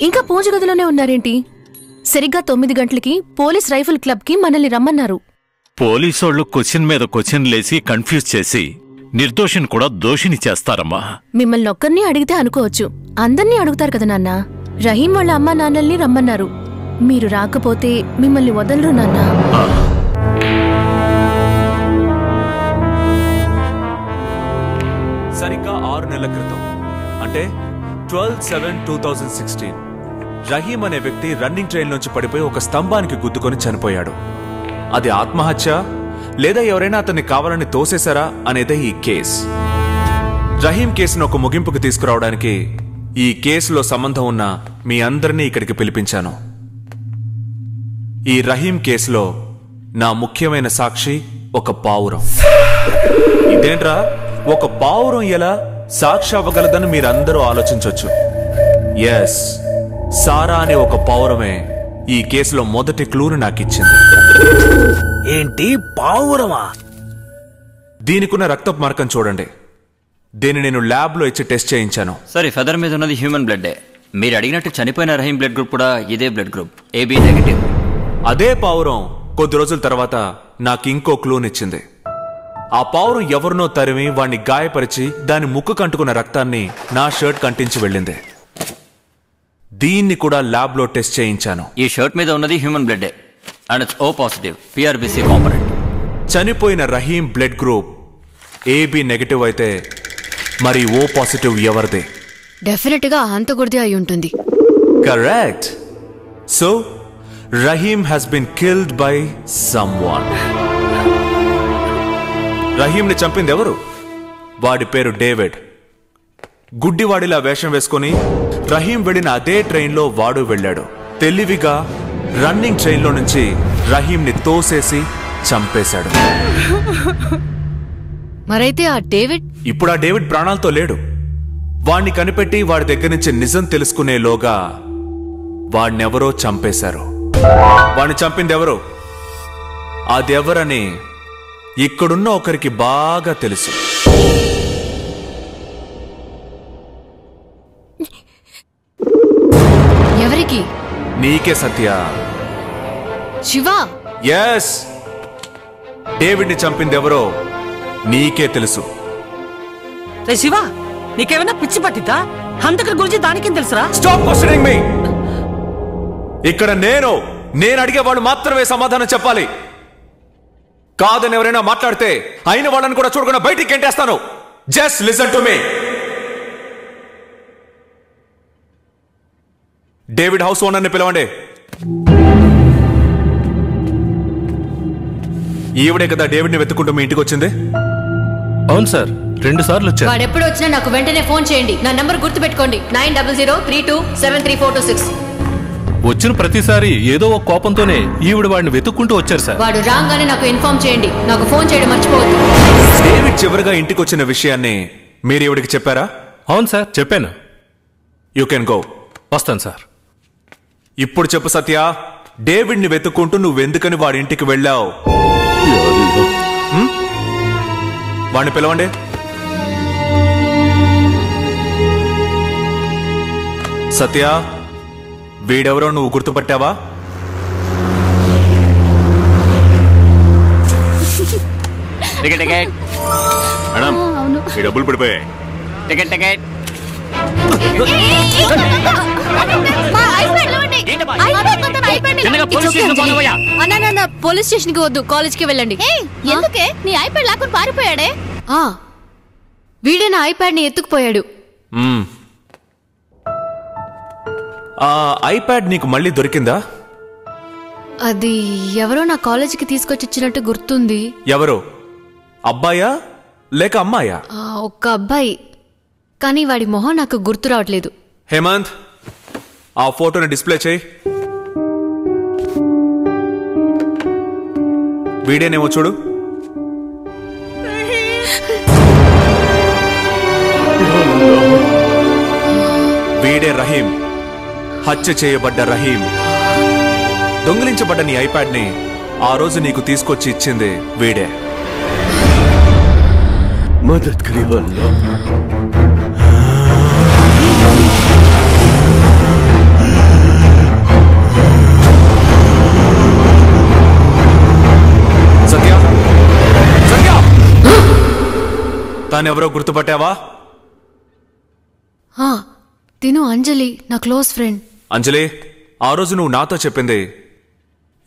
ఇంకా పూజ గదిలోనే ఉన్నారేంటి? సరిగ్గా 9 గంటలకి పోలీస్ రైఫిల్ క్లబ్ కి మనల్ని రమ్మన్నారు. పోలీసోళ్లు క్వశ్చన్ మీద క్వశ్చన్ లేసి కన్ఫ్యూజ్ చేసి నిర్దోషిని కూడా దోషిని చేస్తారమ్మా. మిమ్మల్ని ఒక్కరిని అడిగితే అనుకోవచ్చు, అందర్నీ అడుగుతారు కదా నాన్న. రహీం వాళ్ళ అమ్మా నాన్నల్ని రమ్మన్నారు. మీరు రాకపోతే మిమ్మల్ని వదలరు నాన్న. సరిగ్గా 6 నెలల క్రితం, అంటే 12/7/2016, రహీం అనే వ్యక్తి రన్నింగ్ ట్రైన్ నుంచి పడిపోయి ఒక స్తంభానికి గుద్దుకొని చనిపోయాడు. అది ఆత్మహత్య లేదా ఎవరైనా అతన్ని కావాలని తోసేశారా అనేదే ఈ కేస్. రహీం కేసును ఒక ముగింపుకు తీసుకురావడానికి ఈ కేసులో సంబంధం ఉన్న మీ అందరినీ ఇక్కడికి పిలిపించాను. ఈ రహీం కేసులో నా ముఖ్యమైన సాక్షి ఒక పావురం. ఇదేంట్రా, ఒక పావురం ఎలా సాక్షి అవ్వగలదని మీరందరూ ఆలోచించొచ్చు. ఎస్, సారా అనే ఒక పావురమే ఈ కేసులో మొదటి క్లూను నాకిచ్చింది. ఏంటి పావురమా? దీనికున్న రక్తపు మార్కం చూడండి. దీన్ని నేను ల్యాబ్ లో ఇచ్చి టెస్ట్ చేయించాను. సరే, ఫెదర్ మీద ఉన్నది హ్యూమన్ బ్లడ్. మీరు అడిగినట్టు చనిపోయిన రహీం బ్లడ్ గ్రూప్ కూడా ఇదే బ్లడ్ గ్రూప్, AB నెగటివ్. అదే పావురం కొద్ది రోజుల తర్వాత నాకు ఇంకో క్లూనిచ్చింది. ఆ పావురం ఎవరినో తరిమి వాణ్ణి గాయపరిచి దాని ముక్కు కంటుకున్న రక్తాన్ని నా షర్ట్ కంటించి వెళ్ళింది. దీన్ని కూడా ల్యాబ్ లో టెస్ట్ చేయించాను. ఈ షర్ట్ మీద ఉన్నది human blood and it's O positive PRBC component. చనిపోయిన Rahim blood group AB negative అయితే మరి O పాజిటివ్ ఎవరిదే? డెఫినెట్ గా హంతకుడిదే అయి ఉంటుంది. Correct. So Rahim has been killed by someone. రహీంని చంపింది ఎవరు? వాడి పేరు డేవిడ్. గుడ్డివాడిలా వేషం వేసుకుని రహీం వెళ్ళిన అదే ట్రైన్లో వాడు వెళ్ళాడు. తెలివిగా రన్నింగ్ ట్రైన్లో నుంచి రహీంని తోసేసి చంపేశాడు. మరైతే ఆ డేవిడ్? ఇప్పుడు ఆ డేవిడ్ ప్రాణాలతో లేడు. వాణ్ణి కనిపెట్టి వాడి దగ్గర నుంచి నిజం తెలుసుకునేలోగా వాణ్ణెవరో చంపేశారు. వాణ్ణి చంపిందెవరో, అదెవరని ఇక్కడున్న ఒకరికి బాగా తెలుసు. ఎవరికి? నీకే సత్య. శివ. ఎస్, డేవిడ్ని చంపిందెవరో నీకే తెలుసు. శివ, నీకేమైనా పిచ్చి పట్టిద్దా? హంతకుల గురించి దానికేం తెలుసురా? Stop questioning me. ఇక్కడ నేను అడిగే వాళ్ళు మాత్రమే సమాధానం చెప్పాలి. కాదని ఎవరైనా మాట్లాడితే అయిన వాళ్ళని కూడా చూడకుండా బయటికి గెంటేస్తాను. Just listen to me. David house ఓనర్ని పిలవండి. ఈవిడే కదా డేవిడ్ని వెతుక్కుంటూ మీ ఇంటికి వచ్చింది? అవును సార్, 2 సార్లు వచ్చారు. వాడు ఎప్పుడు వచ్చినా నాకు వెంటనే ఫోన్ చేయండి. నా నంబర్ గుర్తుపెట్టుకోండి, 9003273426. వచ్చిన ప్రతిసారి ఏదో ఒక కోపంతోనే ఈవిడ వాడిని వెతుక్కుంటూ వచ్చారు సార్. వాడు రాగానే నాకు ఇన్ఫార్మ్ చేయండి. నాకు ఫోన్ చేయడం మర్చిపోవద్దు. డేవిడ్ చివరిగా ఇంటికి వచ్చిన విషయాన్ని మీరు ఈవిడికి చెప్పారా? అవును సార్, చెప్పాను. You can go. వస్తాను సార్. ఇప్పుడు చెప్పు సత్య, డేవిడ్ని వెతుక్కుంటూ నువ్వెందుకని వాడి ఇంటికి వెళ్ళావు? వాడిని పిలవండి. సత్య, వీడెవరో నువ్వు గుర్తుపట్టావా? మేడం, ఈ డబ్బులు పడిపోయాయి. పోలీస్ స్టేషన్ కి వద్దు, కాలేజ్ కి వెళ్ళండి. ఎందుకే? నీ ఐప్యాడ్ లాక్కుని పారిపోయాడే. వీడే నా ఐప్యాడ్ ని ఎత్తుకుపోయాడు. ఆ ఐప్యాడ్ నీకు మళ్ళీ దొరికిందా? అది ఎవరో నా కాలేజీకి తీసుకొచ్చిచ్చినట్టు గుర్తుంది. ఎవరు? అబ్బాయా లేక అమ్మాయా? ఒక్క అబ్బాయి, కానీ వాడి మొహం నాకు గుర్తు రావట్లేదు. హేమంత్, ఆ ఫోటోని డిస్ప్లే చేయి. వీడేనేమో చూడు. వీడే రహీం, హత్య చేయబడ్డ రహీం. దొంగిలించబడ్డ నీ ఐప్యాడ్ ని ఆ రోజు నీకు తీసుకొచ్చి ఇచ్చింది వీడే. మదద్ కరియో అల్లాహ్. తనెవరో గుర్తుపట్టావా? తిను అంజలి, నా క్లోజ్ ఫ్రెండ్. అంజలి, ఆ రోజు నువ్వు నాతో చెప్పింది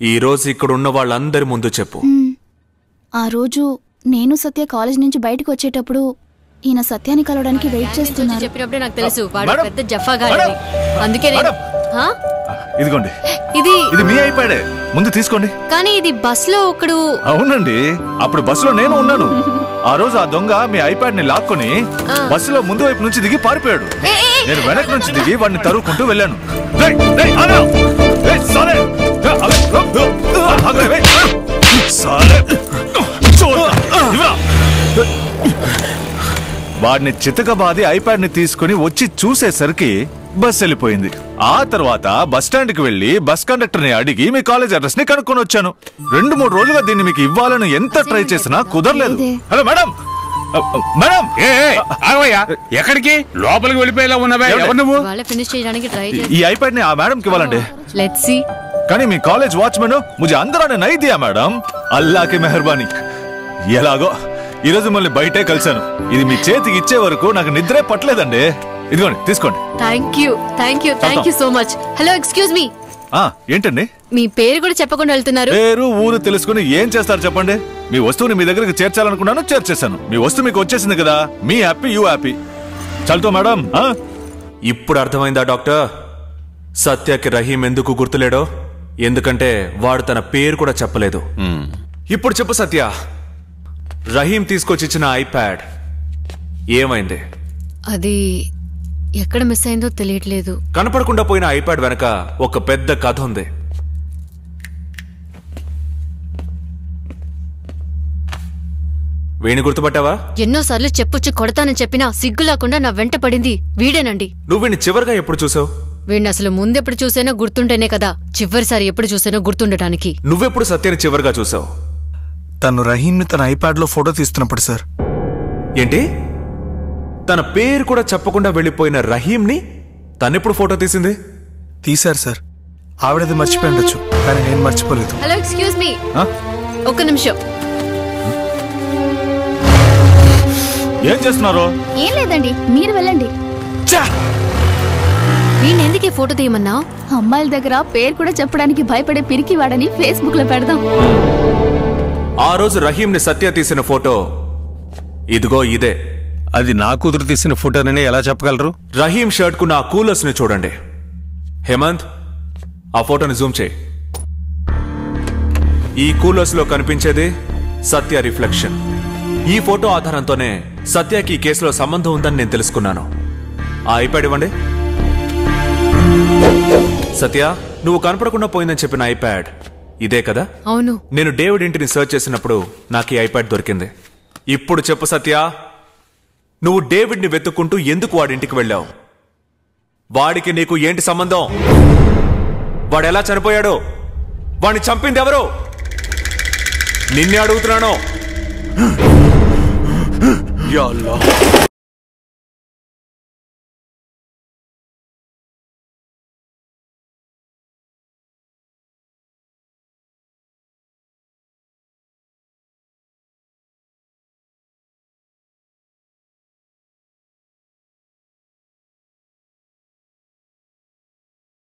ఈ రోజు ఇక్కడ ఉన్న వాళ్ళందరి ముందు చెప్పు. ఆ రోజు నేను సత్య కాలేజ్ నుంచి బయటకు వచ్చేటప్పుడు ఈయన సత్యాన్ని కలవడానికి వెయిట్ చేస్తున్నారు. చెప్పినప్పుడే నాకు తెలుసు వాడు పెద్ద జఫాగాడని. అందుకే ఇదిగోండి, ఇది మీ ఐప్యాడే, ముందు తీసుకోండి. కానీ ఇది బస్ లో ఒకడు. అవునండి, అప్పుడు బస్సులో నేను ఉన్నాను. ఆ రోజు ఆ దొంగ మీ ఐప్యాడ్ ని లాక్కొని బస్సులో ముందు వైపు నుంచి దిగి పారిపోయాడు. నేను వెనక నుంచి దిగి వాడిని తరువుకుంటూ వెళ్ళాను. వాడిని చితకబాది ఐప్యాడ్ ని తీసుకుని వచ్చి చూసేసరికి బస్ వెళ్ళిపోయింది. ఆ తర్వాత బస్ స్టాండ్ కి వెళ్లి బస్ కండక్టర్ ని అడిగి మీ కాలేజ్ అడ్రస్ ని కనుక్కొని వచ్చాను. 2-3 రోజులుగా దీన్ని మీకు ఇవ్వాలని ఎంత ట్రై చేసినా కుదరలేదు. హలో మేడం, మేడం, ఎక్కడికి లోపలికి వెళ్ళిపోయేలా ఉన్నావే? నువ్వు ఫినిష్ చేయడానికి ట్రై ఈ ఐప్యాడ్ ని ఆ మేడం కి ఇవ్వాలండి. Let's see. కానీ మీ కాలేజ్ వాచ్మెన్ ముझे अंदर आने नहीं दिया మేడం. అల్లాహ్ కి మెహర్బానీ. ఎలాగో ఈ రోజు మళ్ళీ బయటే కలిసాను. ఇది మీ చేతికి ఇచ్చే వరకు నాకు నిద్రే పట్టలేదండి. ఇదిగోండి, తీసుకోండి. Thank you so much. Hello, excuse me. ఏంటండి? మీ పేరు కూడా చెప్పకుండా వెళ్తున్నారు? పేరు ఊరు తెలుసుకుని ఏం చేస్తారు చెప్పండి. మీ వస్తువుని మీ దగ్గరికి చేర్చాలనుకున్నాను, చేర్చేశాను. మీ వస్తువు మీకు వచ్చేసింది కదా, మీ హ్యాపీ, యూ హ్యాపీ. చల్తో మేడం. ఇప్పుడు అర్థమైందా డాక్టర్? సత్యకి రహీం ఎందుకు గుర్తులేడో? ఎందుకంటే వాడు తన పేరు కూడా చెప్పలేదు. ఇప్పుడు చెప్పు సత్య, రహీం తీసుకొచ్చిచ్చిన ఐప్యాడ్ ఏమైంది? అది ఎక్కడ మిస్ అయిందో తెలియట్లేదు. కనపడకుండా పోయిన ఐప్యాడ్ వెనక ఒక పెద్ద కథ ఉంది. వీణి గుర్తుపట్టావా? ఎన్నోసార్లు చెప్పొచ్చు కొడతానని చెప్పినా సిగ్గు లేకుండా నా వెంట పడింది వీడేనండి. నువ్వు వీణ్ణి చివరిగా ఎప్పుడు చూసావు? వీడిని అసలు ముందెప్పుడు చూసానో గుర్తుంటేనే కదా చివరిసారి ఎప్పుడు చూసానో గుర్తుండటానికి. నువ్వెప్పుడు సత్యాన్ని చివరిగా చూసావు? తను రహీంని తన ఐప్యాడ్ లో ఫోటో తీస్తున్నప్పుడు సార్. ఏంటి? తన పేరు కూడా చెప్పకుండా వెళ్ళిపోయిన రహీంని తనెప్పుడు ఫోటో తీసింది? తీశారు సార్. ఆవిడది మర్చిపోయి ఉండొచ్చు, కానీ నేను మర్చిపోలేదు. హలో, ఎక్స్క్యూజ్ మీ, ఒక్క నిమిషం. ఏం చేస్తున్నారు? ఏం లేదండి, మీరు వెళ్ళండి. వీణెందుకే ఫోటో తీయమన్నా? అమ్మాయిల దగ్గర పేరు కూడా చెప్పడానికి భయపడే పిరికి వాడని ఫేస్బుక్ లో పెడదాం. ఆ రోజు రహీంని సత్య తీసిన ఫోటో ఇదిగో ఇదే. అది నా కూతురు తీసిన ఫోటోనని ఎలా చెప్పగలరు? రహీం షర్ట్ కున్న ఆ కూలర్స్ ని చూడండి. హేమంత్, ఆ ఫోటోని జూమ్ చేయి. ఈ కూలర్స్ లో కనిపించేది సత్య రిఫ్లెక్షన్. ఈ ఫోటో ఆధారంతోనే సత్యకి ఈ కేసులో సంబంధం ఉందని నేను తెలుసుకున్నాను. ఆ ఐప్యాడ్ ఇవ్వండి. సత్య, నువ్వు కనపడకుండా పోయిందని చెప్పిన ఐప్యాడ్ ఇదే కదా? అవును. నేను డేవిడ్ ఇంటిని సర్చ్ చేసినప్పుడు నాకు ఈ ఐప్యాడ్ దొరికింది. ఇప్పుడు చెప్పు సత్య, నువ్వు డేవిడ్ ని వెతుక్కుంటూ ఎందుకు వాడింటికి వెళ్ళావు? వాడికి నీకు ఏంటి సంబంధం? వాడు ఎలా చనిపోయాడు? వాడిని చంపింది ఎవరు? నిన్నే అడుగుతున్నాను.